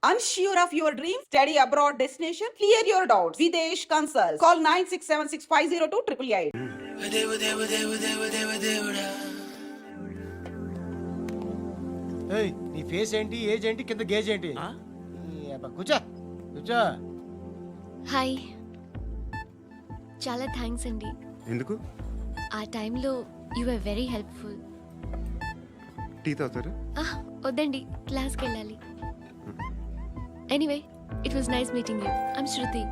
Unsure of your dreams? Study abroad destination? Clear your doubts. Videsh Consult. Call 9676502888. ఏయ్ నీ face ఏంటి age ఏంటి కింద గేజ్ ఏంటి కూర్చో కూర్చో. హాయ్, చాలా థ్యాంక్స్ అండి. ఎందుకు? ఆ టైంలో you are very helpful. Tea తాగుతారా? వద్దండి, క్లాస్కి వెళ్ళాలి. Anyway, it was nice meeting you. I'm Shruti.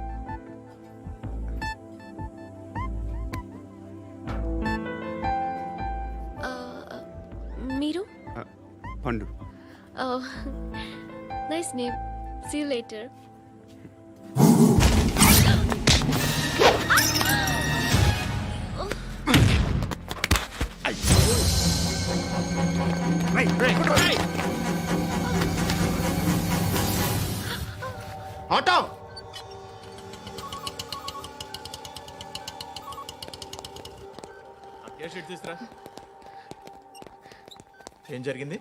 మీరు? Pandu. Nice name. See you later. Auto తీసురా. ఏం జరిగింది?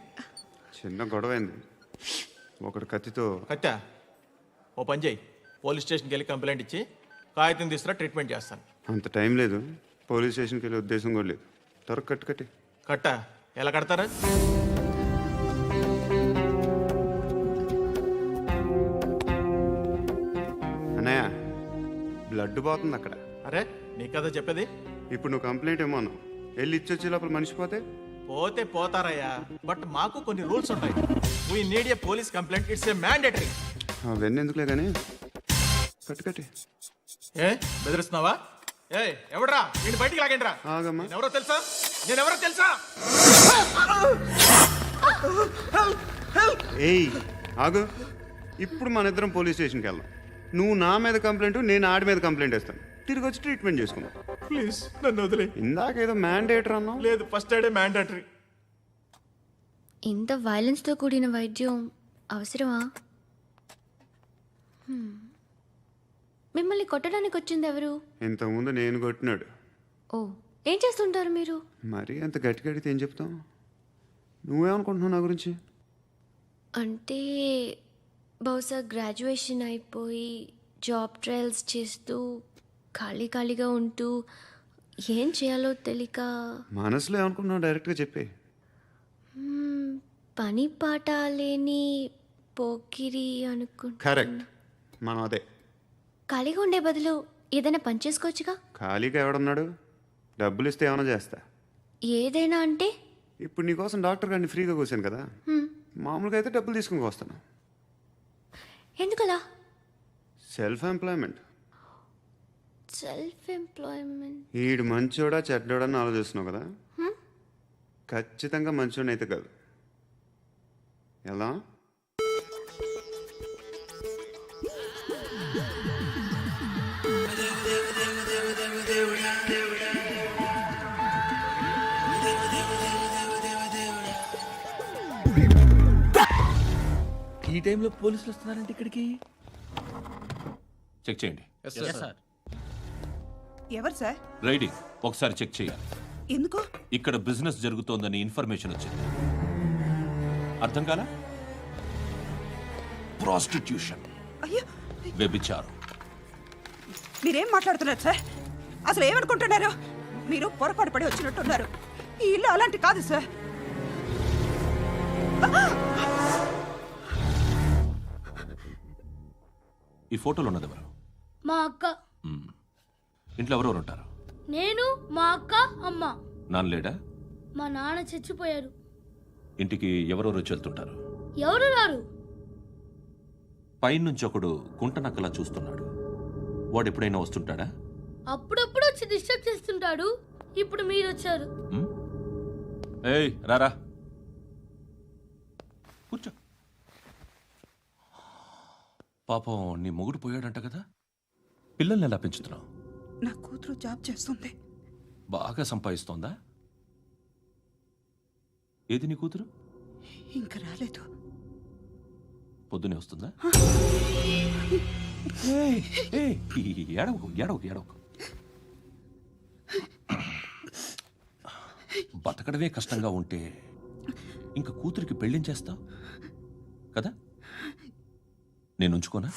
చిన్న గొడవ అయింది. ఒకడు కత్తితో. కట్టా? ఓ పని చేయి, పోలీస్ స్టేషన్కి వెళ్ళి కంప్లైంట్ ఇచ్చి కాగితం తీసుకురా, ట్రీట్మెంట్ చేస్తాను. అంత టైం లేదు, పోలీస్ స్టేషన్కి వెళ్ళే ఉద్దేశం కూడా లేదు. త్వరగా కట్టి. కట్టా? ఎలా కడతారా? అన్నయ్య, బ్లడ్ పోతుంది అక్కడ. అరే నీ కదా చెప్పేది. ఇప్పుడు నువ్వు కంప్లైంట్ ఏమో అన్నావు, వెళ్ళి ఇచ్చొచ్చే లోపల మనిషి పోతే పోతే పోతారయ్యా, బట్ మాకు కొన్ని రూల్స్ ఉంటాయి. We need a police complaint, it's a mandatory. అవన్నీ ఎందుకులే కానీ కట్టి. ఏ బెదిరిస్తున్నావా? ఏ ఎవడ్రా నేను బయటికి లాగండి రా. ఆగమ్మా. ఎవరో తెలుసా? నేనెవరో తెలుసా? ఏయ్ ఆగు. ఇప్పుడు మన ఇద్దరం పోలీస్ స్టేషన్కి వెళ్దాం. నువ్వు నా మీద కంప్లైంట్, నేను ఆడి మీద కంప్లైంట్ వేస్తాను. తిరిగి వచ్చి ట్రీట్మెంట్ చేసుకుందాం. ప్లీజ్ నన్ను వదిలే. ఇందాకేదో మ్యాండేటర్ అన్నావు. లేదు, ఫస్ట్ ఎయిడే మ్యాండేటరీ. ఇంత వైలెన్స్తో కూడిన వైద్యం అవసరమా? మిమ్మల్ని కొట్టడానికి వచ్చింది ఎవరు? ఇంతకుముందు నేను కొట్టినాడు. ఓ, ఏం చేస్తుంటారు మీరు? మరీ అంత గట్టిగా అడిగితే ఏం చెప్తాం? నువ్వేమనుకుంటున్నావు నా గురించి? అంటే బహుశా గ్రాడ్యుయేషన్ అయిపోయి జాబ్ ట్రయల్స్ చేస్తూ ఖాళీగా ఉంటూ ఏం చేయాలో తెలియక. మనసులో ఏమనుకుంటున్నావు డైరెక్ట్గా చెప్పే. పని పాట లేని పోకిరి అనుకుంటా. కరెక్ట్, మనం అదే. ఖాళీగా ఉండే బదులు ఏదైనా పని చేసుకోవచ్చుగా. ఖాళీగా ఎవడన్నాడు? డబ్బులు ఇస్తే ఏమైనా చేస్తా. ఏదైనా అంటే? ఇప్పుడు నీకోసం డాక్టర్ గారిని ఫ్రీగా కూర్చాను కదా, మామూలుగా అయితే డబ్బులు తీసుకుని వస్తాను. ఎందుకలా? Self employment. Self employment. ఈడు మంచోడా చెడ్డోడా అని ఆలోచిస్తున్నావు కదా, ఖచ్చితంగా మంచోడని అయితే కాదు. ఎలా? ఈ టైంలో పోలీసులు వస్తున్నారంటే ఇక్కడికి. చెక్ చేయండి. ఎవరు సార్? రైడింగ్ ఒకసారి చెక్ చేయాలి. ఎందుకు? ఇక్కడ బిజినెస్ జరుగుతోందని ఇన్ఫర్మేషన్ వచ్చింది. అర్థం కాలా? ప్రాస్టిట్యూషన్, అయ్యో, వ్యభిచారం. మీరేం మాట్లాడుతున్నారు సార్? అసలు ఏమనుకుంటున్నారు? మీరు పొరపాటు పడి వచ్చినట్టున్నారు. ఈ ఇల్లు అలాంటి కాదు సార్. ఈ ఫోటోలో ఉన్నది ఎవరు? మా అక్క. ఇంట్లో ఎవరెవరు ఉంటారు? నేను, మా అక్క, అమ్మ. నాన్న లేడా? మా నాన్న చచ్చిపోయారు. ఇంటికి ఎవరెవరు వచ్చి వెళ్తుంటారు? ఎవరు రారు. పైనుంచి ఒకడు గుంట నక్కలా చూస్తున్నాడు. వాడు ఎప్పుడైనా వస్తుంటాడా? అప్పుడప్పుడు వచ్చి డిస్టర్బ్ చేస్తుంటాడు. ఇప్పుడు మీరు వచ్చారు. ఏయ్ రారా, కూర్చో. పాపం నీ మొగుడు పోయాడంట కదా, పిల్లల్ని ఎలా పెంచుతున్నావు? నా కూతురు జాబ్ చేస్తుంది. బాగా సంపాదిస్తోందా? ఏది నీ కూతురు? ఇంకా రాలేదు. పొద్దునే వస్తుందా? ఏడవకు. బతకడమే కష్టంగా ఉంటే ఇంక కూతురికి పెళ్ళించేస్తావు కదా? నేను ఉంచుకోనా?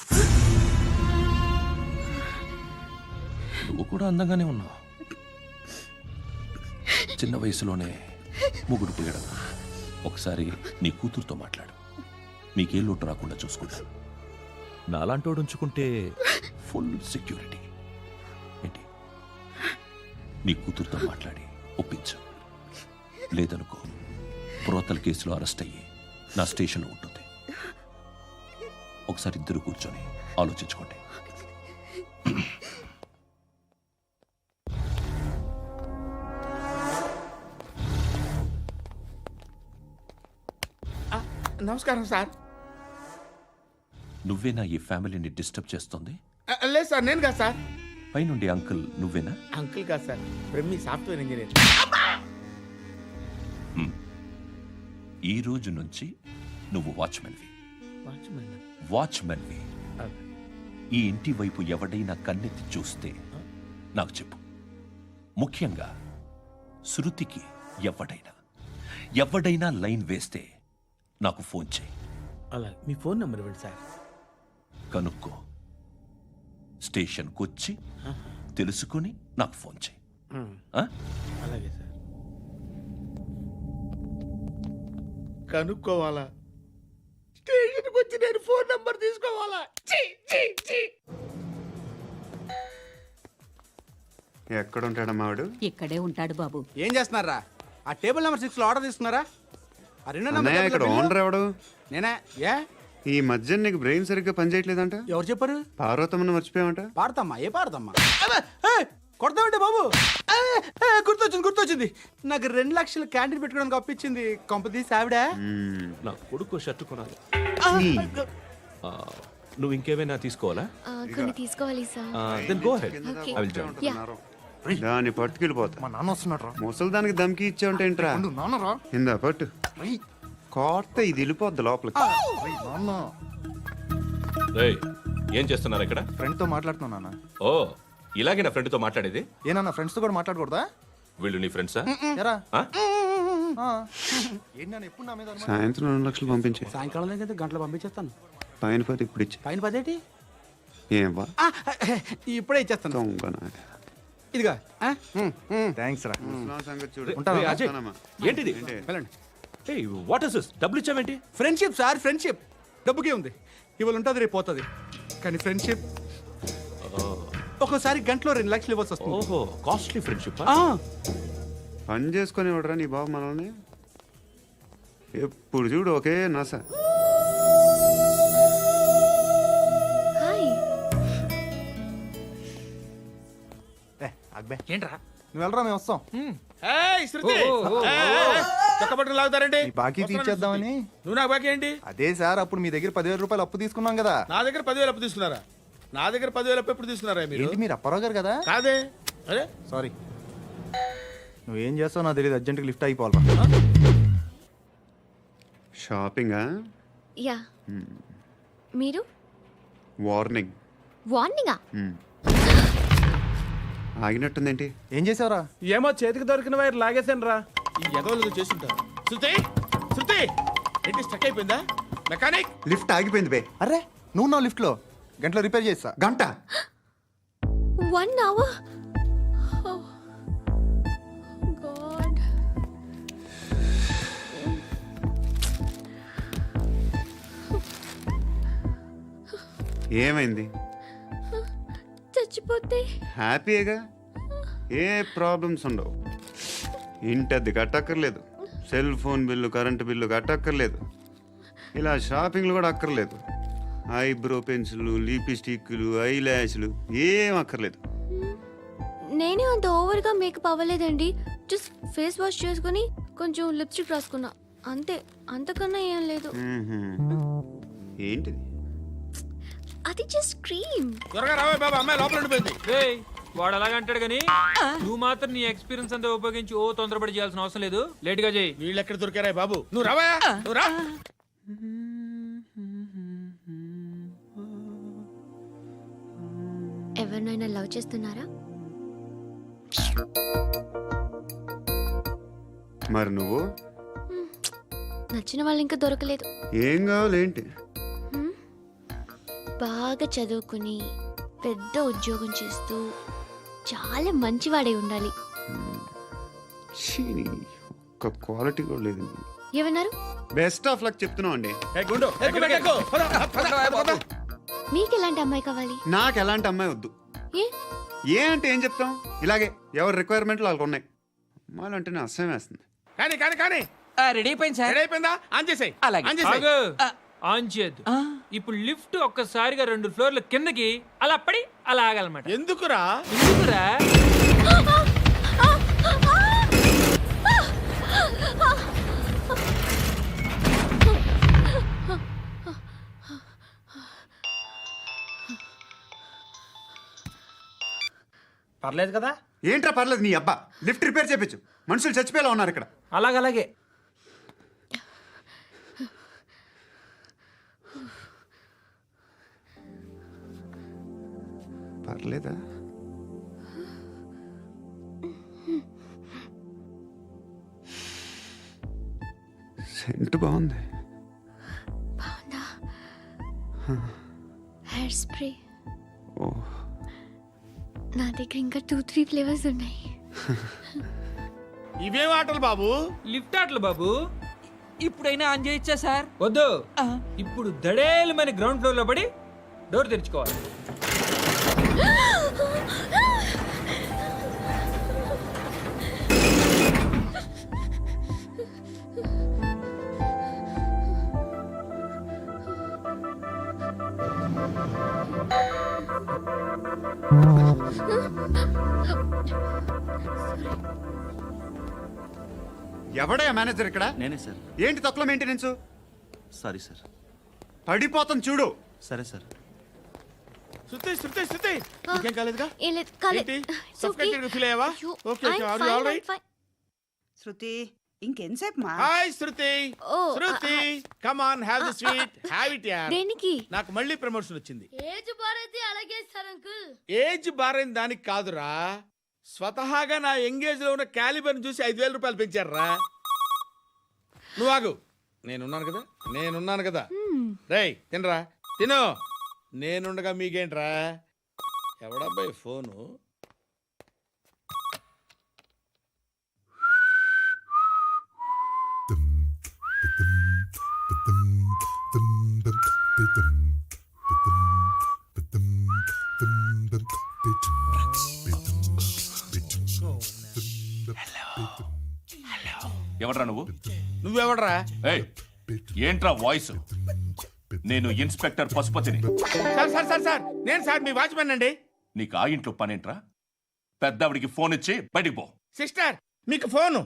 నువ్వు కూడా అందంగానే ఉన్నావు. చిన్న వయసులోనే ముగ్గురు పోయడం. ఒకసారి నీ కూతురుతో మాట్లాడు. నీకే లోటు రాకుండా చూసుకుంటా. నాలాంటోడు ఉంచుకుంటే ఫుల్ సెక్యూరిటీ. ఏంటి? నీ కూతురుతో మాట్లాడి ఒప్పించు. లేదనుకో ప్రోతల్ కేసులో అరెస్ట్ అయ్యి నా స్టేషన్లో ఉంటుంది. ఒకసారి ఇద్దరు కూర్చొని ఆలోచించుకోండి. నమస్కారం సార్. నువ్వేనా ఈ ఫ్యామిలీని డిస్టర్బ్ చేస్తుంది? లేదు సార్, నేను కాదు సార్. పైనుండి అంకుల్ నువ్వేనా? అంకుల్ కాదు సార్, బ్రహ్మి సాఫ్ట్వేర్ ఇంజనీర్. ఈ రోజు నుంచి నువ్వు వాచ్మెన్వి. వాచ్మెన్. వాచ్మెన్వి. ఈ ఇంటి వైపు ఎవడైనా కన్నెత్తి చూస్తే నాకు చెప్పు. ముఖ్యంగా శృతికి ఎవడైనా లైన్ వేస్తే నాకు ఫోన్ చేయి. అలా మీ ఫోన్ నెంబర్ ఇవ్వండి సార్. కనుక్కో. స్టేషన్కి వచ్చి తెలుసుకుని నాకు ఫోన్ చేయి. ఆ? అలాగే సార్. కనుక్కోవాలా? స్టేషన్కి వచ్చి నేను ఫోన్ నెంబర్ తీసుకోవాలా? ఛీ, ఛీ, ఛీ. ఎక్కడ ఉంటాడమ్మా వాడు? ఇక్కడే ఉంటాడు బాబు. ఏం చేస్తున్నారా? ఆ టేబుల్ నెంబర్ 6 లో ఆర్డర్ తీసుకున్నారా? ఆ రెండో నెంబర్ అన్నయ్య, ఇక్కడ టేబుల్ ఓనర్ ఎవడు? నేనే. ఏ ఈ మధ్య నీకు బ్రెయిన్ సరిగ్గా పనిచేయట్లేదంట. ఎవరు చెప్పారు? పార్వతమ్మను మర్చిపోయామంట. పాడతామ్మా. ఏ పాడతామ్మా? కొడతామంటే బాబు. గుర్తొచ్చింది. నాకు 2 లక్షలు క్యాంటీన్ పెట్టుకోవడానికి అప్పించింది కొంపతీసి ఆవిడ. నా కొడుకు షర్ట్ కొనాలి. నువ్వు ఇంకేమైనా తీసుకోవాలా? కొన్ని తీసుకోవాలి sir. Then go head. Okay. I will join. దాన్ని పట్టుకెళ్ళిపోతా. మా నాన్న వస్తున్నాడు. ముసలి దానికి దమ్కి ఇచ్చావంటే ఏంట్రా? నాన్నరా. ఇందా పట్టు. కోర్త ఇది వెళ్ళిపోద్ది లోపలికి. నాన్న రేయ్, ఏం చేస్తున్నారు ఇక్కడ? ఫ్రెండ్ తో మాట్లాడుతున్నా నాన్న. ఓ, ఇలాగే నా ఫ్రెండ్తో మాట్లాడేది? ఏనా ఫ్రెండ్స్ తో కూడా మాట్లాడకూడదా? వీళ్ళు నీ ఫ్రెండ్సా? ఎరా ఆ? ఏంటి నాన్న ఎప్పుడు నా మీద అనుమానం? సాయంత్రం 2 లక్షలు పంపించే. సాయంకాలం దగ్గర గంటలు పంపించేస్తాను. పైన పోతే ఇప్పుడు ఇచ్చే. పైన 10 ఏం వా ఇప్పుడే ఇచ్చేస్తాను. దొంగనా. ఇదిగా థ్యాంక్స్ రా. ముసలాం సంగతి చూడు. రేయ్, అజయ్, వస్తానమ్మా. ఏంటిది? వెళ్ళండి. ఏయ్, వాట్ ఇస్ దిస్? డబ్బులు ఇచ్చావేంటి? Friendship sir, friendship. డబ్బుకే ఉంది. ఇవాళ ఉంటుంది, రేపు పోతుంది. కానీ ఫ్రెండ్షిప్ ఒక్కోసారి గంటలో 2 లక్షలు ఇవ్వాల్సి వస్తుంది. ఓహో, కాస్ట్లీ ఫ్రెండ్షిప్. పని చేసుకొని ఇవ్వడరా నీ బాబు మనల్ని? ఎప్పుడు చూడు ఒకే నస. హాయ్. ఏంట్రా? నువ్వు వెళ్ళరా, మేము వస్తాం. చక్కబట్టలు లాగుతారండి. ఈ బాకీ తీర్చేద్దామని. నువ్వు నాకు బాకీ ఏంటి? అదే సార్, అప్పుడు మీ దగ్గర 10,000 రూపాయలు అప్పు తీసుకున్నాం కదా. నా దగ్గర 10,000 అప్పు తీసుకున్నారా? నా దగ్గర 10,000 అప్పు ఎప్పుడు తీసుకున్నారా మీరు? ఏంటి మీరు అప్పారావు గారు కదా? కాదే. అరే సారీ. నువ్వేం చేస్తావు నాకు తెలియదు. అర్జెంట్గా లిఫ్ట్ అయిపోవాలరా. షాపింగా? యా. మీరు? వార్నింగ్. వార్నింగా? ఆగినట్టుందేంటి? ఏం చేసావురా? ఏమో, చేతికి దొరికిన వైర్ లాగేసాను రా. ఈ ఎగవలు చేస్తుంటారు. శృతి ఏంటి స్టక్ అయిపోయిందా? మెకానిక్. లిఫ్ట్ ఆగిపోయింది బే. అరే నువ్వు నా లిఫ్ట్లో గంటలో రిపేర్ చేస్తా. గంట? 1 hour? Oh. God. ఏమైంది? చచ్చిపోతే? హ్యాపీగా, ఏ ప్రాబ్లమ్స్ ఉండవు. ఇంటి అద్దె కట్టక్కర్లేదు, cell phone bill, current bill కట్టక్కర్లేదు, ఇలా షాపింగ్లు కూడా అక్కర్లేదు. ఐబ్రో పెన్సిల్, లిప్స్టిక్లు, ఐ ల్యాష్లు ఏం అక్కర్లేదు. నేనే అంత ఓవర్గా మేకప్ అవ్వలేదండి. జస్ట్ ఫేస్ వాష్ చేసుకుని కొంచెం లిప్స్టిక్ రాసుకున్నా అంతే. అంతకన్నా ఏం లేదు. ఏంటిది? అది జస్ట్ క్రీమ్. త్వరగా రావే బాబా, అమ్మాయి లోపల ఉండిపోయింది. వాడు అలాగంటాడు కానీ నువ్వు మాత్రం నీ ఎక్స్పీరియన్స్ అంతా ఉపయోగించి తొందరపడి చేయాల్సిన అవసరం లేదు. లేట్ గా చేయి. వీళ్ళు ఎక్కడ దొరికారా బాబు? నువ్వు రావా, నువ్వు రా. ఎవరినైనా లవ్ చేస్తున్నారా? మరి నువ్వు? నచ్చిన వాళ్ళు ఇంకా దొరకలేదు. ఏం కావాలి ఏంటి? బాగా చదువుకుని పెద్ద ఉద్యోగం చేస్తూ చాలా మంచివాడై ఉండాలి. ఛీ, ఒక్క క్వాలిటీ కూడా లేదు. ఏమన్నారు? బెస్ట్ ఆఫ్ లక్ చెప్తున్నావు అండి. ఏ గుండు, ఎక్కు, ఎక్కు, పద, పద, పద. మీకు ఎలాంటి అమ్మాయి కావాలి? నాకు ఎలాంటి అమ్మాయి వద్దు. ఏ ఏ అంటే ఏం చెప్తాం, ఇలాగే ఎవరి రిక్వైర్మెంట్లు వాళ్ళకు ఉన్నాయి. అమ్మాయిలు అంటేనే అసహ్యం వేస్తుంది. కానీ కానీ కానీ రెడీ అయిపోయింది సార్. రెడీ అయిపోయిందా? ఆన్ చేసేయ్. అలాగే. ఆన్ చేసేయ్. ఆగు. ఆన్ చేయద్దు. ఇప్పుడు లిఫ్ట్ ఒక్కసారిగా 2 ఫ్లోర్ల కిందకి అలా పడి అలా ఆగాలన్నమాట. ఎందుకురా? ఎందుకురా? పర్లేదు కదా? ఏంట్రా పర్లేదు నీ అబ్బా. లిఫ్ట్ రిపేర్ చేయించు. మనుషులు చచ్చిపోయేలా ఉన్నారు ఇక్కడ. అలాగే. పర్లేదా? సెంట్ బాగుంది. బాగుందా? Hair spray. ఓ, నా దగ్గర ఇంకా 2-3 ఫ్లేవర్స్ ఉన్నాయి. ఇవేం ఆటలు బాబు? లిఫ్ట్ ఆటలు బాబు. ఇప్పుడైనా ఆన్ చేయొచ్చా సార్? వద్దు. ఇప్పుడు దడేలమని గ్రౌండ్ ఫ్లోర్ లో పడి డోర్ తెరుచుకోవాలి. ఎవడయ్యా మేనేజర్ ఇక్కడ? నేనే సార్. ఏంటి తక్కువ మెయింటెనెన్స్? Sorry sir. పడిపోతాం చూడు. సరే సార్. శృతి శృతి శృతి, ఇంకేం కాలేదుగా? ఏం లేదు, కాలేదు. ఏంటి? It's okay. Suffocated గా feel అయ్యావా? అయ్యో, Okay, okay. I'm Are you fine, all right? I'm fine. Shruti ఇంకెంతసేపు మా? హాయ్ శృతి. ఓ, Shruti, come on, have the sweet. Have it యార్. దేనికి? నాకు మళ్ళీ ప్రమోషన్ వచ్చింది. ఏజ్ బారైతే అలాగే సార్ అంకుల్. ఏజ్ బారైన దానికి కాదురా, స్వతహాగా నా ఎంగేజ్ లో ఉన్న క్యాలిబర్ చూసి 5,000 రూపాయలు పెంచారా. నువ్వు ఆగు, నేనున్నాను కదా. రేయ్ తినరా, తిను. నేనుండగా మీకేంట్రా? ఎవడబ్బాయి ఫోను? ఎవడ్రా నువ్వు? నువ్వెవడరా? ఏయ్, ఏంట్రా వాయిస్? నేను ఇన్స్పెక్టర్ పశుపతిని. సార్ సార్ సార్ సార్, నేను సార్ మీ వాచ్మెన్ అండి. నీకు ఆ ఇంట్లో పనేంట్రా? పెద్దవిడికి ఫోన్ ఇచ్చి బయటికి పో. సిస్టర్ మీకు ఫోను.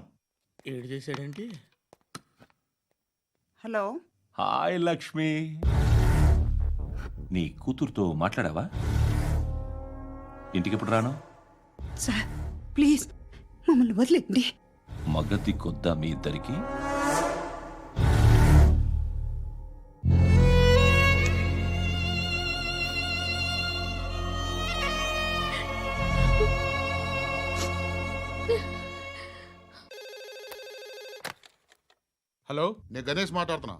ఏడు చేశాడేంటి? హలో. హాయ్ లక్ష్మి. నీ కూతురుతో మాట్లాడావా? ఇంటికి ఎప్పుడు రాను? సార్ ప్లీజ్ మమ్మల్ని వదిలేండి. మగతి కొద్దా మీ ఇద్దరికి? హలో, నేను గణేష్ మాట్లాడుతున్నా.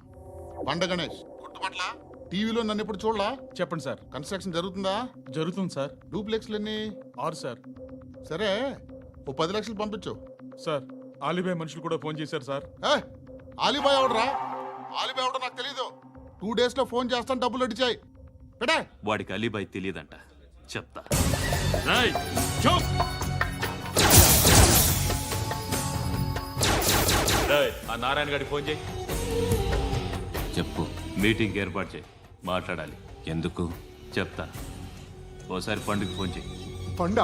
పండ గణేష్ గుర్తుపట్ల? టీవీలో నన్ను ఎప్పుడు చూడలా? చెప్పండి సార్. కన్స్ట్రక్షన్ జరుగుతుందా? జరుగుతుంది సార్. డూప్లెక్స్లు ఎన్ని? 6 సార్. సరే, ఓ 10 లక్షలు పంపించు. సార్ ఆలిబాయ్ మనుషులు కూడా ఫోన్ చేశారు సార్. ఆలిబాయ్ ఎవడరా? ఆలిబాయ్ ఎవడో నాకు తెలీదు. 2 days లో ఫోన్ చేస్తాను, డబ్బులు అడిచాయి. పెట్టే. వాడికి అలీబాయ్ తెలియదంట, చెప్తా. ఆ నారాయణ గారికి ఫోన్ చేయి. చెప్పు. మీటింగ్ ఏర్పాటు చేయి, మాట్లాడాలి. ఎందుకు? చెప్తా. ఓసారి పండుగ ఫోన్ చేయి. పండ,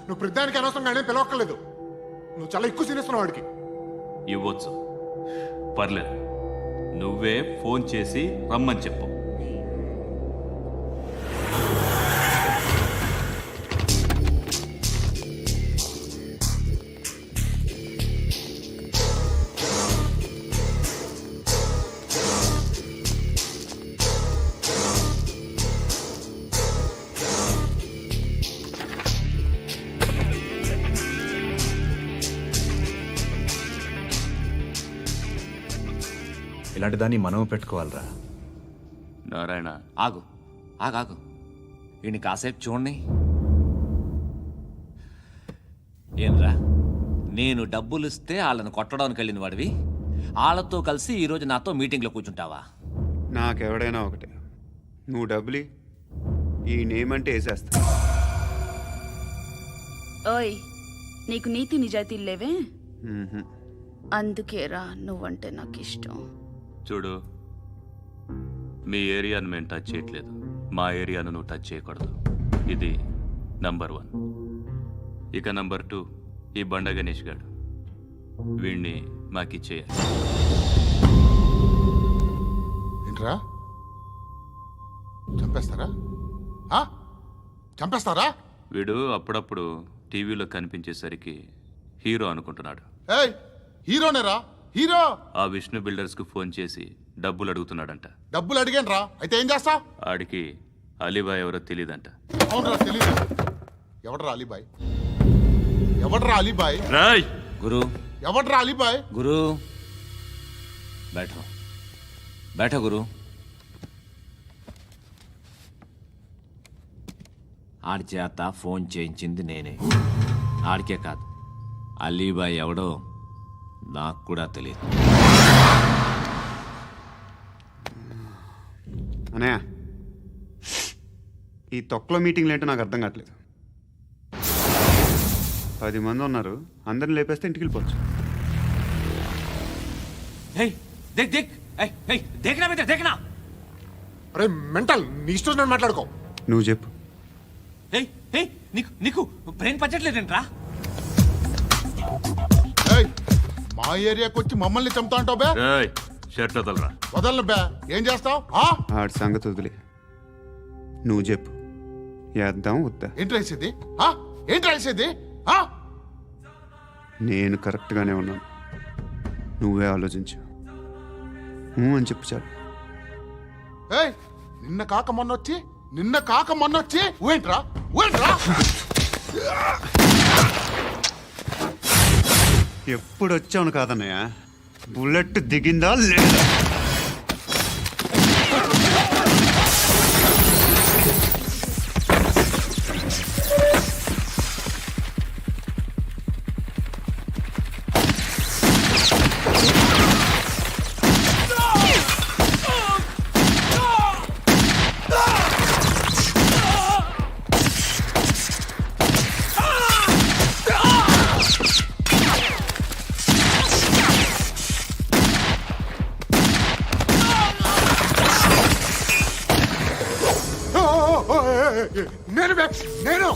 నువ్వు ప్రతిదానికి అనవసరంగానే పిలవక్కర్లేదు. నువ్వు చాలా ఎక్కువ సీనిస్తున్నావు వాడికి. ఇవ్వచ్చు, పర్లేదు. నువ్వే ఫోన్ చేసి రమ్మని చెప్పు. ఇలాంటి దాన్ని మనం పెట్టుకోవాలరా. నారాయణ, ఆగు. ఆగాగు ఈయన కాసేపు చూడండి. ఏంరా, నేను డబ్బులు ఇస్తే వాళ్ళని కొట్టడానికి వెళ్ళిన వాడివి, వాళ్ళతో కలిసి ఈరోజు నాతో మీటింగ్లో కూర్చుంటావా? నాకెవడైనా ఒకటే, నువ్వు డబ్బులి ఈ నేమ్ అంటే వేసేస్తా. ఓయ్, నీకు నీతి నిజాయితీలు లేవే, మ్మ్హ. అందుకేరా నువ్వంటే నాకు ఇష్టం. చూడు, మీ ఏరియాను మేము టచ్ చేయట్లేదు, మా ఏరియాను నువ్వు టచ్ చేయకూడదు. ఇది నంబర్ 1. ఇక నంబర్ 2, ఈ బండ గణేష్ గాడు, వీణ్ణి మాకిచ్చేయాలి. ఏంట్రా, చంపేస్తారా? చంపేస్తారా? వీడు అప్పుడప్పుడు టీవీలో కనిపించేసరికి హీరో అనుకుంటున్నాడు. ఏయ్, హీరోనేరా, హీరో. ఆ విష్ణు బిల్డర్స్కు ఫోన్ చేసి డబ్బులు అడుగుతున్నాడంట. డబ్బులు అడిగానురా, అయితే ఏం చేస్తా? ఆడికి అలీబాయ్ ఎవరో తెలీదంట. అవునరా, తెలీదు. ఎవడ్రా అలీబాయ్? ఎవడ్రా అలీబాయ్? రాయ్ గురు, ఎవడ్రా అలీబాయ్? గురు బైఠో బైఠో గురు. ఆడి చేత ఫోన్ చేయించింది నేనే. ఆడికే కాదు, అలీబాయ్ ఎవడో నాకు కూడా తెలియదు. అనయ్య, ఈ తొక్కలో మీటింగ్లు ఏంటో నాకు అర్థం కావట్లేదు. 10 మంది ఉన్నారు, అందరిని లేపేస్తే ఇంటికి వెళ్ళిపోవచ్చు. అరే మెంటల్, నీ ఇష్టం నేను మాట్లాడుకో. నువ్వు చెప్పు. నీకు బ్రెయిన్ పచ్చట్లేదంట్రా? ఏయ్, మా ఏరియాకి వచ్చి మమ్మల్ని చంపుతా అంటావు బే? రాయ్ షర్ట్ వదలరా. వదలను బే. ఏం చేస్తావు? ఆడి సంగతి వదిలే, నువ్వు చెప్పు. వేద్దాం వద్దా? ఏంటి రాసేది? ఏంటి రాసేది? నేను కరెక్ట్గానే ఉన్నాను, నువ్వే ఆలోచించు. అని చెప్పు చాలు. ఏయ్, నిన్న కాక మొన్నొచ్చి ఊయంట్రా. ఎప్పుడు వచ్చావును కాదన్నయ్య, బుల్లెట్ దిగిందా లేదా? నేను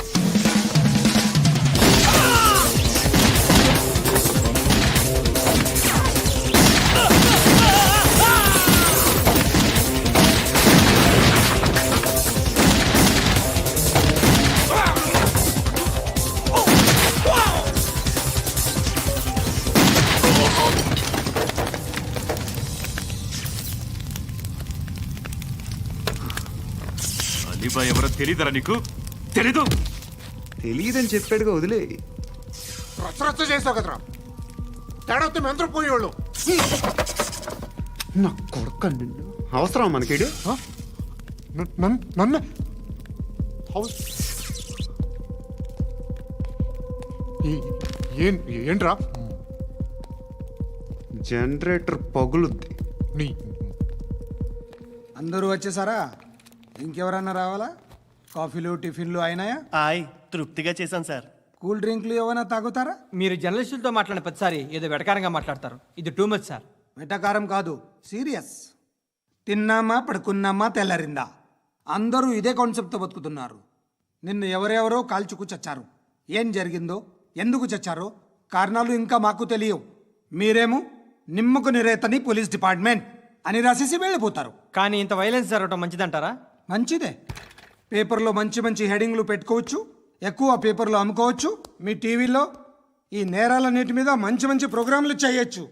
అలీబాయ్ ఎవరో తెలీదరా నీకు? తెలీదు? తెలియదని చెప్పాడుగా, వదిలే. రచ్చ చేసావు కదరా, తేడా వస్తే మెంతరం పోయేవాళ్ళు. నా కొడుకు నిన్ను అవసరం మనకేడు. నన్ను ఏంట్రా? జనరేటర్ పగులుద్ది. నీ అందరూ వచ్చేసారా? ఇంకెవరన్నా రావాలా? కాఫీలు టిఫిన్లు అయినాయా? తృప్తిగా చేశాను సార్. కూల్ డ్రింక్లు ఏమైనా తాగుతారా? మీరు జర్నలిస్టులతో మాట్లాడిన ప్రతిసారి ఏదో వెటకారంగా మాట్లాడతారు. ఇది టూ మచ్ సార్. వెటకారం కాదు, సీరియస్. తిన్నామా పడుకున్నామా తెల్లరిందా, అందరూ ఇదే కాన్సెప్ట్తో బతుకుతున్నారు. నిన్ను ఎవరెవరో కాల్చుకు చచ్చారు. ఏం జరిగిందో, ఎందుకు చచ్చారో కారణాలు ఇంకా మాకు తెలియవు. మీరేమో నిమ్మకు నిరేతని పోలీస్ డిపార్ట్మెంట్ అని రాసేసి వెళ్ళిపోతారు. కానీ ఇంత వైలెన్స్ జరగటం మంచిదంటారా? మంచిదే. పేపర్లో మంచి మంచి హెడింగ్లు పెట్టుకోవచ్చు, ఎక్కువ పేపర్లు అమ్ముకోవచ్చు. మీ టీవీలో ఈ నేరాలన్నిటి మీద మంచి మంచి ప్రోగ్రాంలు చేయొచ్చు.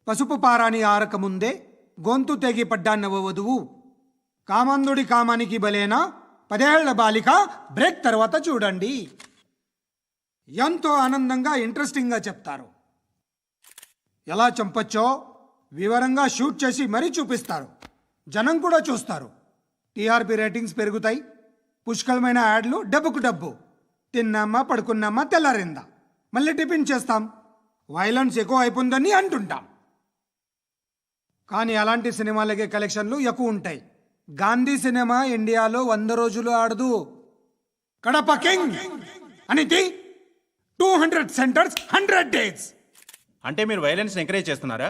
పసుపు పారాని ఆరక ముందే గొంతు తెగి పడ్డాన్నవ వధువు, కామందుడి కామానికి బలేనా 10 ఏళ్ల బాలిక బ్రేక్ తర్వాత చూడండి. ఎంతో ఆనందంగా ఇంట్రెస్టింగ్గా చెప్తారు. ఎలా చంపచ్చో వివరంగా షూట్ చేసి మరీ చూపిస్తారు. జనం కూడా చూస్తారు. టీఆర్పీ రేటింగ్స్ పెరుగుతాయి, పుష్కలమైన యాడ్లు డబ్బుకు డబ్బు. తిన్నామా పడుకున్నామా తెల్లారిందా, మళ్ళీ టిఫిన్ చేస్తాం, వైలెన్స్ ఎక్కువ అయిపోయిందని అంటుంటాం. కానీ అలాంటి సినిమాలకే కలెక్షన్లు ఎక్కువ ఉంటాయి. గాంధీ సినిమా ఇండియాలో 100 రోజులు ఆడదు. కడప కింగ్ అనితి 200 సెంటర్స్ 100 డేస్. అంటే మీరు వైలెన్స్ ఎంకరేజ్ చేస్తున్నారా?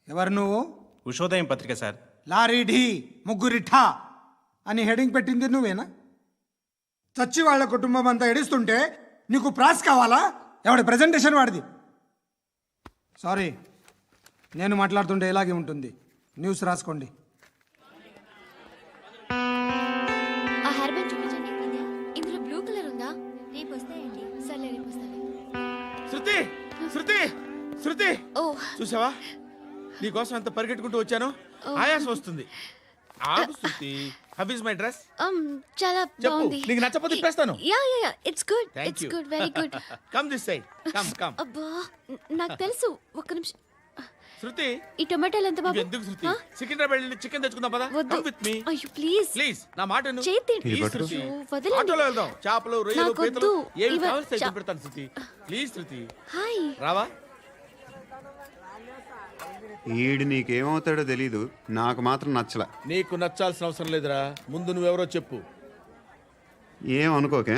ఎవరు నువ్వు? ఉషోదయం పత్రిక సార్. లారీ ఢీ ముగ్గురి ఠా అని హెడింగ్ పెట్టింది నువ్వేనా? చచ్చి వాళ్ళ కుటుంబం అంతా ఎడుస్తుంటే నీకు ప్రాస్ కావాలా? ఎవడి ప్రెజెంటేషన్ వాడిది. సారీ, నేను మాట్లాడుతుంటే ఇలాగే ఉంటుంది. న్యూస్ రాసుకోండి. ఆ హెయిర్ బ్యాండ్ చూపించండి. ఇందులో బ్లూ కలర్ ఉందా? రేపు వస్తాయండి. సర్లే రేపు వస్తాను. శృతి శృతి శృతి, ఓ చూసావా నీకోసం ఎంత పరిగెట్టుకుంటూ వచ్చాను. ఆయాసం వస్తుంది. ఆగు Shruti. How is my dress? చాలా చెప్పు. బాగుంది. నీకు నచ్చకపోతే తిప్పేస్తాను. Yeah it's good. Thank it's you. Good, very good. Come this side. Come. అబ్బా నాకు తెలుసు. ఒక్క నిమిషం. శృతి, ఈ టొమాటోలు ఎంత బాబు? ఎందుకు శృతి? సికింద్రాబాద్ వెళ్ళి చికెన్ తెచ్చుకుందాం పదా. వద్దు. కమ్ విత్ మీ అయ్యో ప్లీజ్ ప్లీజ్. నా మాట విను. చేతి ప్లీజ్ శృతి. అయ్యో, వదలండి. ఆటోలో వెళ్దాం. చేపలు, రొయ్యలు, నాకు పీతలు వద్దు. ఏమి ఇవ- కావాలి చా- సైతం పెడతాను శృతి. Please Shruti. హాయ్. రావా? ఈడు నీకేమవుతాడో తెలీదు, నాకు మాత్రం నచ్చలా. నీకు నచ్చాల్సిన అవసరం లేదురా. ముందు నువ్వెవరో చెప్పు. ఏం అనుకోకే.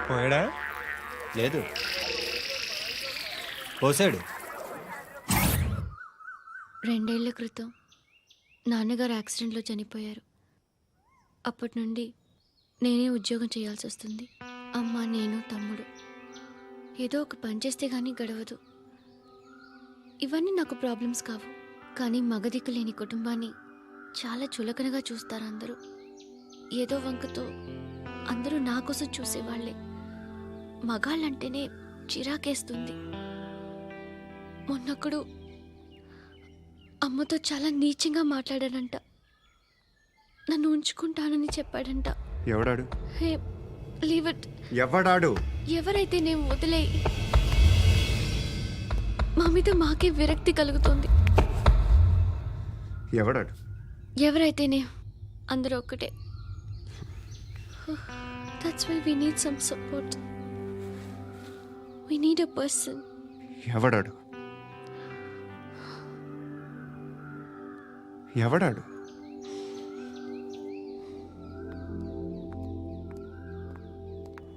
పోయాడా? లేదు, పోసాడు. 2 ఏళ్ల క్రితం నాన్నగారు యాక్సిడెంట్లో చనిపోయారు. అప్పటి నుండి నేనే ఉద్యోగం చేయాల్సి వస్తుంది. అమ్మ, నేను, తమ్ముడు ఏదో ఒక పని చేస్తే కానీ గడవదు. ఇవన్నీ నాకు ప్రాబ్లమ్స్ కావు, కానీ మగదిక్కు లేని కుటుంబాన్ని చాలా చులకనగా చూస్తారు అందరూ. ఏదో వంకతో అందరూ నా కోసం చూసేవాళ్లే. మగాళ్ళంటేనే చిరాకేస్తుంది. మొన్నొక్కడు అమ్మతో చాలా నీచంగా మాట్లాడాడంట. నన్ను ఉంచుకుంటానని చెప్పాడంట. ఎవడాడు? Hey leave it. ఎవడాడు? ఎవరైతే నేను వదిలే. మా మీద మాకే విరక్తి కలుగుతుంది. ఎవడాడు? ఎవరైతేనే అందరూ ఒక్కటే. That's why we need some support. We need a person. ఎవడాడు? ఎవడాడు?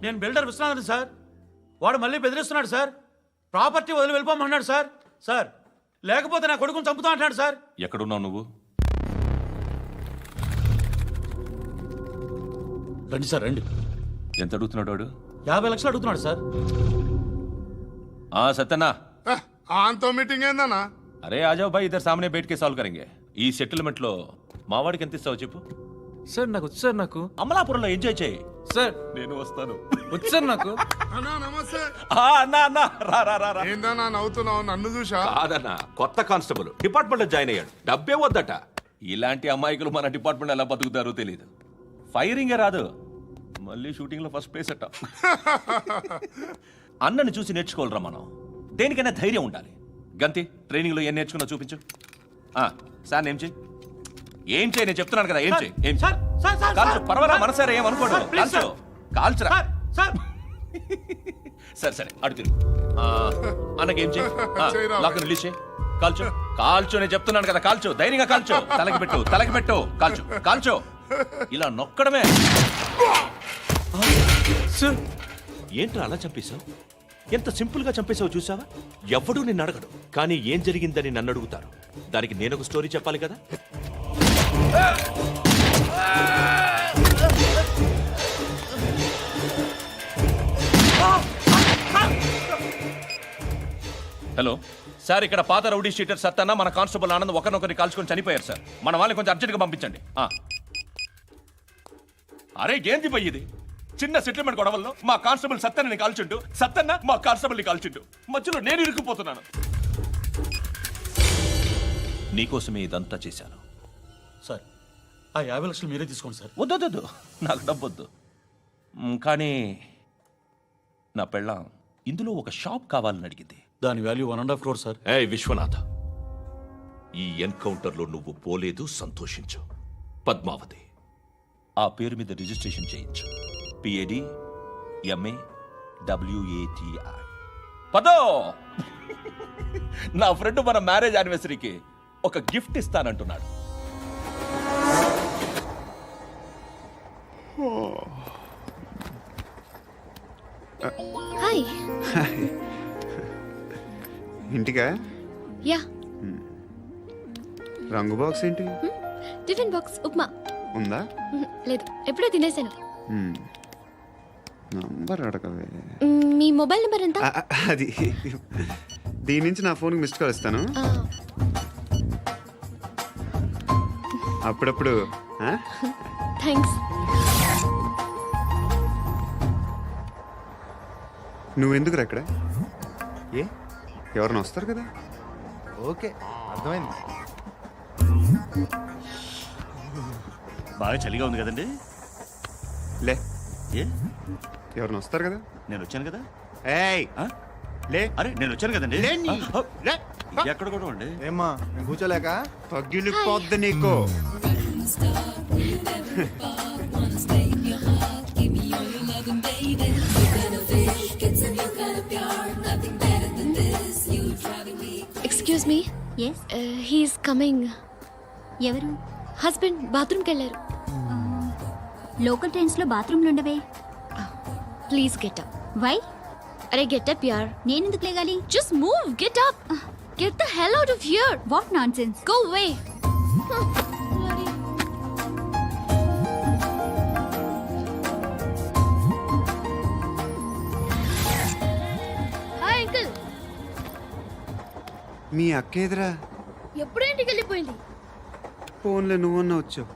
నేను బిల్డర్ విశ్వనాథన్ సార్. వాడు మళ్ళీ బెదిరిస్తున్నాడు సార్. ప్రాపర్టీ వదిలి వెళ్ళిపోమన్నాడు సార్. సార్, లేకపోతే నా కొడుకుని చంపుతా అంటున్నాడు సార్. ఎక్కడున్నావు నువ్వు? రండి సార్, రండి. ఎంత అడుగుతున్నాడు వాడు? 50 లక్షలు అడుగుతున్నాడు సార్. సత్యనా, ఆంతో మీటింగ్ ఏందన్నా? అరే ఆజావ్ భాయ్, ఇద్దరు సామనే బయటకే సాల్వ్ కరెంగే. ఈ సెటిల్మెంట్ లో మావాడికి ఎంత ఇస్తావు చెప్పు. సార్ నాకు వచ్చు సార్. నాకు అమలాపురంలో ఎంజాయ్ చేయి సార్. నేను వస్తాను. వచ్చు సార్ నాకు. అన్నా నమస్తే. అన్నా అన్నా, రా రా రా రా. ఏందన్నా నవ్వుతున్నావు? నన్ను చూసా? కాదన్నా, కొత్త కానిస్టేబుల్ డిపార్ట్మెంట్ లో జాయిన్ అయ్యాడు. డబ్బే వద్దట. ఇలాంటి అమాయకులు మన డిపార్ట్మెంట్ ఎలా బతుకుతారో తెలియదు. ఫైరింగే రాదు, మళ్ళీ షూటింగ్ లో ఫస్ట్ ప్లేస్ అట్ట. అన్నని చూసి నేర్చుకోవాలరా మనం. దేనికైనా ధైర్యం ఉండాలి. గంతి, ట్రైనింగ్ లో ఏం నేర్చుకున్నా చూపించు. సార్ ఏం చేయి, ఏం చేయి, నేను చెప్తున్నాను కదా. ఏం చేయి, ఏం సార్, సార్, సార్, కాల్చు. సార్, పర్వాలా, సార్, మనసారా ఏమనుకోడు. సార్, ప్లీజ్, కాల్చు, కాల్చురా. Sir, sir. సరే సరే, అడు తిరుగు. అన్నకేం చేయి, చేయరా. లాక్ రిలీజ్ చేయి. కాల్చు, కాల్చు, నేను చెప్తున్నాను కదా. కాల్చు, ధైర్యంగా కాల్చు. తలకి పెట్టు, తలకి పెట్టు. కాల్చు, కాల్చు. ఇలా నొక్కడమే. ఏంట్రా అలా చంపేశావు? ఎంత సింపుల్ గా చంపేశావు చూసావా? ఎవడూ నిన్ను అడగడు, కానీ ఏం జరిగిందని నన్ను అడుగుతారు. దానికి నేను ఒక స్టోరీ చెప్పాలి కదా. హలో సార్, ఇక్కడ పాత రౌడీ షీటర్ సత్తన్న, మన కానిస్టేబుల్ ఆనంద్ ఒకరినొకరిని కాల్చుకొని చనిపోయారు సార్. మన వాళ్ళని కొంచెం అర్జెంట్గా పంపించండి. అరే ఏంది పోయి ఇది? చిన్న సెటిల్మెంట్ గొడవల్లో మా కానిస్టేబుల్ సత్తన్నని కాల్చుండు, సత్తన్న మా కానిస్టేబుల్ని కాల్చుండు. మధ్యలో నేను ఇరుక్కుపోతున్నాను. నీకోసమే ఇదంతా చేశాను సార్. ఆ 50 లక్షలు మీరే తీసుకోండి సార్. వద్దొద్దు, నాకు డబ్బొద్దు. కానీ నా పెళ్ళాం ఇందులో ఒక షాప్ కావాలని అడిగింది. దాని వాల్యూ 1.5 crore సార్. ఏ విశ్వనాథ, ఈ ఎన్కౌంటర్లో నువ్వు పోలేదు, సంతోషించు. పద్మావతి ఆ పేరు మీద రిజిస్ట్రేషన్ చేయించు. PAD MA WATI. పదో, నా ఫ్రెండ్ మన మ్యారేజ్ యానివర్సరీకి ఒక గిఫ్ట్ ఇస్తానంటున్నాడు. హాయ్. ఇంటికా? యా. రంగు బాక్స్ ఏంటి? Tiffin box upma. ఉందా? లేదు, ఎప్పుడో తినేసాను. నంబర్ అడగవే. మీ మొబైల్ నెంబర్ ఎంత? అది దీని నుంచి నా ఫోన్కి మిస్డ్ కాల్ ఇస్తాను. అప్పుడప్పుడు. థ్యాంక్స్. నువ్వెందుకురా ఇక్కడ? ఏ ఎవరైనా వస్తారు కదా? ఓకే, అర్థమైంది. బాగా చలిగా ఉంది కదండి. లే, ఏ ఎవరైనా వస్తారు కదా? నేను వచ్చాను కదా. ఏయ్ లే. అరే నేను వచ్చాను కదండి. లేని. లే. ఎక్కడ కూడా ఉండి ఏమ్మా, నేను కూర్చోలేక? పగిలిపోద్ది నీకు. Excuse me. Yes. He's coming. ఎవరు? హస్బెండ్ బాత్రూమ్కి వెళ్ళారు. లోకల్ ట్రైన్స్ లో బాత్రూమ్లు ఉండవే. Please get up. వై? అరే గెట్ అప్ యార్. నేనెందుకు లేగాలి? Just move, get up. Get the hell out of here. What nonsense? Go away. Hi uncle. మీ అక్క ఎదురా? ఎప్పుడు ఇంటికి వెళ్ళిపోయింది? ఫోన్లో నువ్వన్నా వచ్చావు.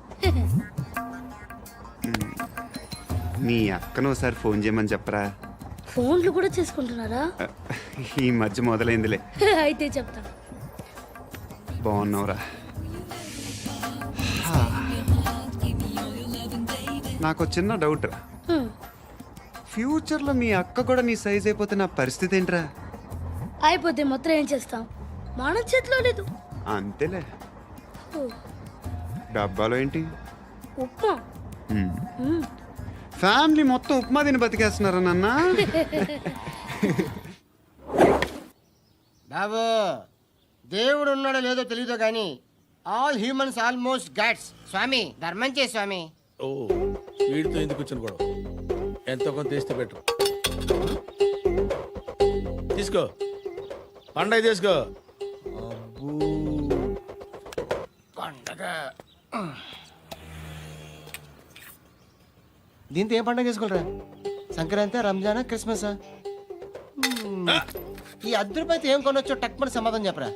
మీ అక్కను ఒకసారి ఫోన్ చేయమని చెప్పరా. ఫోన్లు కూడా చేసుకుంటున్నారా? ఈ మధ్య మొదలైందిలే. అయితే చెప్తా. బాగున్నావురా? నాకు చిన్న డౌట్ రా. ఫ్యూచర్లో మీ అక్క కూడా నీ సైజ్ అయిపోతే నా పరిస్థితి ఏంట్రా? అయిపోతే మొత్తం ఏం చేస్తాం? మన చేతిలో లేదు. అంతేలే. డబ్బాలో ఏంటి? ఉప్మా. ఫ్యామిలీ మొత్తం ఉప్మా తిని బతికేస్తున్నారా నాన్న? బాబు, దేవుడు ఉన్నాడో లేదో తెలియదు కానీ ఆల్ హ్యూమన్స్ ఆల్మోస్ట్ గాడ్స్. స్వామి ధర్మం చే స్వామి. ఓ, వీడితో ఎందుకు కూర్చొని కూడా ఎంతో కొంత తీస్తే పెట్టు. తీసుకో, పండగ తీసుకో. పండగ దీంతో ఏం పండగ చేసుకోరా? సంక్రాంతి, రంజానా, క్రిస్మసా? ఈ రూపాయలతో ఏం కొనొచ్చో టక్మని సమాధానం చెప్పరా.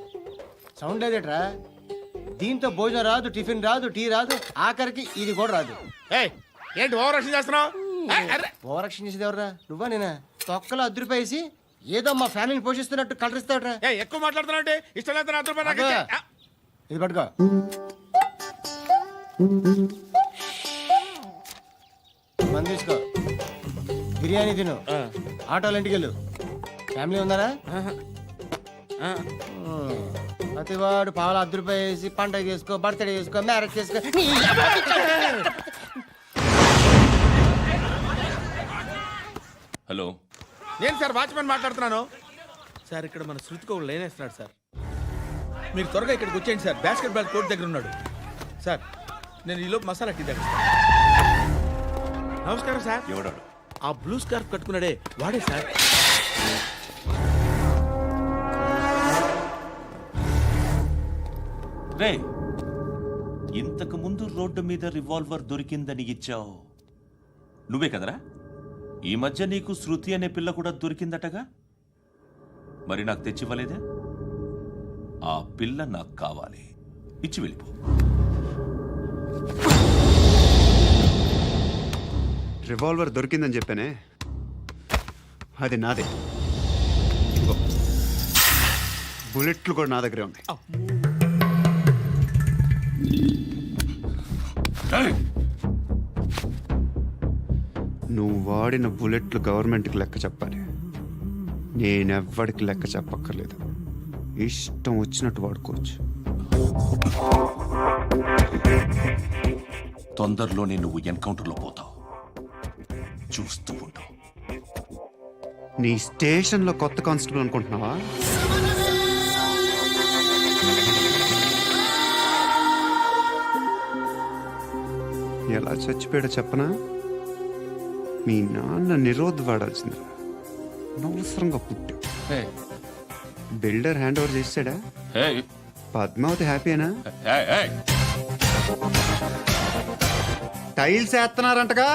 సౌండ్ లేదేట్రా? దీంతో భోజనం రాదు, టిఫిన్ రాదు, టీ రాదు, ఆఖరికి ఇది కూడా రాదు. ఏంటి ఓవర్ రక్షణ చేస్తున్నావు? ఓవరక్షణ చేసేది ఎవరా? నువ్వా నేనా? తొక్కలో రూపాయలు వేసి ఏదో మా ఫ్యామిలీని పోషిస్తున్నట్టు కలరిస్తాడ్రా. ఎక్కువ మాట్లాడుతున్నావు అంటే ఇష్టం లేదు. ఇది పట్టుకో. మంది తీసుకో, బిర్యానీ తిను, ఆటోలు ఇంటికి వెళ్ళు. ఫ్యామిలీ ఉన్నారా? ప్రతివాడు పావులు రూపాయలు వేసి పండగ చేసుకో, బర్త్డే చేసుకో, మ్యారేజ్ చేసుకో. హలో, నేను సార్ వాచ్మెన్ మాట్లాడుతున్నాను. సార్ ఇక్కడ మన శృతికి ఒక లైన్ వేస్తున్నాడు సార్. మీరు త్వరగా ఇక్కడికి వచ్చేయండి సార్. బాస్కెట్ బాల్ కోర్ట్ దగ్గర ఉన్నాడు సార్. నేను ఈలోపు మసాలా టీ దగ్గర. నమస్కారం సార్. ఎవడాడు? ఆ బ్లూ స్కార్ఫ్ కట్టుకున్నాడే వాడే సార్. రే, ఇంతకు ముందు రోడ్డు మీద రివాల్వర్ దొరికిందని ఇచ్చావు నువ్వే కదరా? ఈ మధ్య నీకు శృతి అనే పిల్ల కూడా దొరికిందటగా? మరి నాకు తెచ్చివ్వలేదే? ఆ పిల్ల నాకు కావాలి, ఇచ్చి వెళ్ళిపో. రివాల్వర్ దొరికిందని చెప్పానే, అది నాదే. బుల్లెట్లు కూడా నా దగ్గరే ఉన్నాయి. నువ్వు వాడిన బుల్లెట్లు గవర్నమెంట్కి లెక్క చెప్పాలి. నేనెవ్వడికి లెక్క చెప్పక్కర్లేదు, ఇష్టం వచ్చినట్టు వాడుకోవచ్చు. తొందరలోనే నువ్వు ఎన్కౌంటర్లో పోతావు, చూస్తూ ఉంటావు. నీ స్టేషన్లో కొత్త కానిస్టేబుల్ అనుకుంటున్నావా? ఎలా చచ్చిపోయాడో చెప్పనా? మీ నాన్న నిరోధ్ వాడాల్సిందిరా, అనవసరంగా పుట్టావు. బిల్డర్ హ్యాండ్ ఓవర్ చేసాడా? పద్మావతి హ్యాపీనా? టైల్స్ వేస్తున్నారంటగా?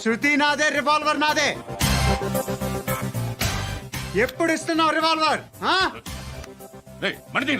శృతి నాదే, రివాల్వర్ నాదే. ఎప్పుడు ఇస్తున్నావు రివాల్వర్? మణి